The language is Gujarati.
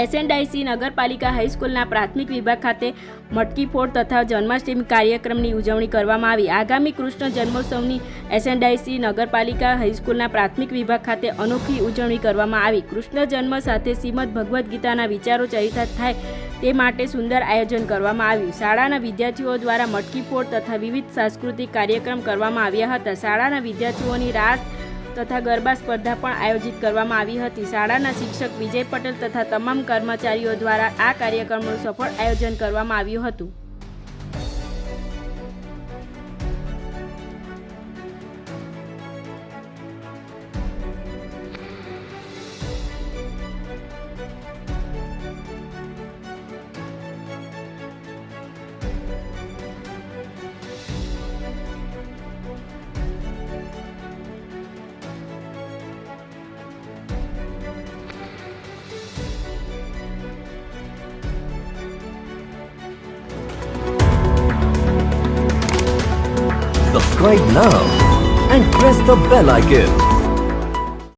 SNDIC નગરપાલિકા હાઈસ્કૂલના પ્રાથમિક વિભાગ ખાતે મટકી ફોડ તથા જન્માષ્ટમી કાર્યક્રમની ઉજવણી કરવામાં આવી। આગામી કૃષ્ણ જન્મોત્સવની SNDIC નગરપાલિકા હાઈસ્કૂલના પ્રાથમિક વિભાગ ખાતે અનોખી ઉજવણી કરવામાં આવી। કૃષ્ણ જન્મ સાથે શ્રીમદ ભગવદ્ ગીતાના વિચારો ચરિતાર્થ થાય તે માટે સુંદર આયોજન કરવામાં આવ્યું। શાળાના વિદ્યાર્થીઓ દ્વારા મટકી ફોડ તથા વિવિધ સાંસ્કૃતિક કાર્યક્રમ કરવામાં આવ્યા હતા। શાળાના વિદ્યાર્થીઓની રાસ તથા ગરબા સ્પર્ધા પણ આયોજિત કરવામાં આવી હતી। શાળાના શિક્ષક વિજય પટેલ તથા તમામ કર્મચારીઓ દ્વારા આ કાર્યક્રમનું સફળ આયોજન કરવામાં આવ્યું હતું। Subscribe now and press the bell icon.